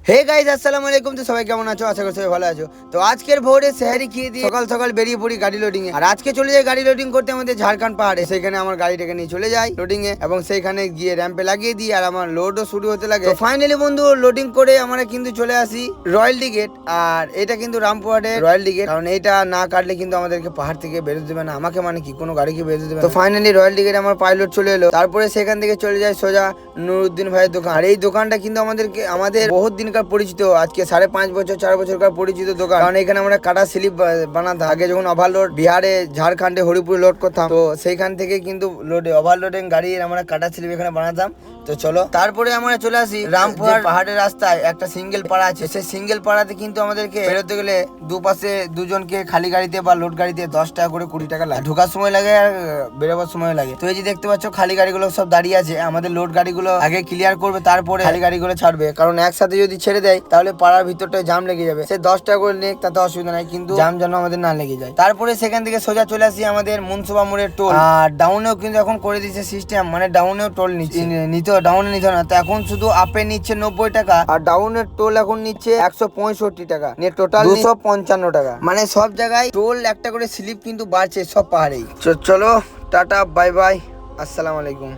Hey guys আসসালামু আলাইকুম। তো সবাই কেমন আছো? আশা করি সবাই ভালো আছো। তো আজকের ভোরে সেহারি খেয়ে দিয়ে সকাল সকাল বেরিয়ে পড়ি গাড়ি লোডিং এ। আর আজকে চলে যাই গাড়ি লোডিং করতে আমাদের ঝাড়খণ্ড পাহাড়ে। সেখানে আমার গাড়িটাকে নিয়ে চলে যাই লোডিং এ এবং সেইখানে গিয়ে র্যাম্পে লাগিয়ে দিই আর আমার লোডও শুরু হতে লাগে। তো ফাইনালি বন্ধু লোডিং করে আমরা কিন্তু চলে আসি রয়্যাল গেট। আর এটা কিন্তু রামপুরহাটের রয়্যাল গেট, কারণ এটা না কাটলে কিন্তু আমাদেরকে পাহাড় থেকে বেরোতে দেবে না, আমাকে মানে কি কোনো গাড়িকে বেরোতে দেবে না। তো ফাইনালি রয়্যাল গেট আমার পাইলট চলে এলো। তারপরে সেখান থেকে চলে যায় সোজা নুরুদ্দিন ভাইয়ের দোকান। আর এই দোকানটা কিন্তু আমাদের বহুত দিনকার পরিচিত, আজকে 5.5 বছর 4 বছরকার পরিচিত দোকান। কারণ এখানে আমরা কাটা স্লিপ বানাতাম আগে, যখন ওভারলোড বিহারে ঝাড়খণ্ডে হরিপুরে লোড করতাম। তো সেইখান থেকে কিন্তু ওভারলোডিং গাড়ির আমরা কাটা স্লিপ এখানে বানাতাম। তো চলো তারপরে আমরা চলে আসি রামপুরহাট পাহাড়ের রাস্তায় একটা সিঙ্গেল পাড়া আছে। সেই সিঙ্গেল পাড়াতে কিন্তু আমাদেরকে বেরোতে গেলে দুপাশে দুজনকে খালি গাড়িতে বা লোড গাড়িতে 10 টাকা করে 20 টাকা লাগে। ঢোকার সময় লাগে আর বেরোবার সময় লাগে। তো এই যে দেখতে পাচ্ছ খালি গাড়িগুলো সব দাঁড়িয়ে আছে, আমাদের লোড গাড়িগুলো আগে ক্লিয়ার করবে, তারপরে খালি গাড়িগুলো ছাড়বে। কারণ একসাথে যদি ছেড়ে দেয় তাহলে পাড়ার ভিতরটায় জাম লেগে যাবে। সে 10 টাকা করে নেক তাতে অসুবিধা নাই, কিন্তু জাম যেন আমাদের না লেগে যায়। তারপরে সেখান থেকে সোজা চলে আসি আমাদের মুনসুবা মোড়ের টোল। আর ডাউনেও কিন্তু এখন করে দিয়েছে সিস্টেম, মানে ডাউনেও টোল নিতে ডাউনে নিতে না, তো এখন শুধু আপে নিচ্ছে 90 টাকা আর ডাউনের টোল এখন নিচ্ছে 165 টাকা, নিয়ে টোটাল 255 টাকা। মানে সব জায়গায় টোল একটা করে স্লিপ কিন্তু বাড়ছে সব পাহাড়েই। চলো টাটা বাই বাই, আসসালামু আলাইকুম।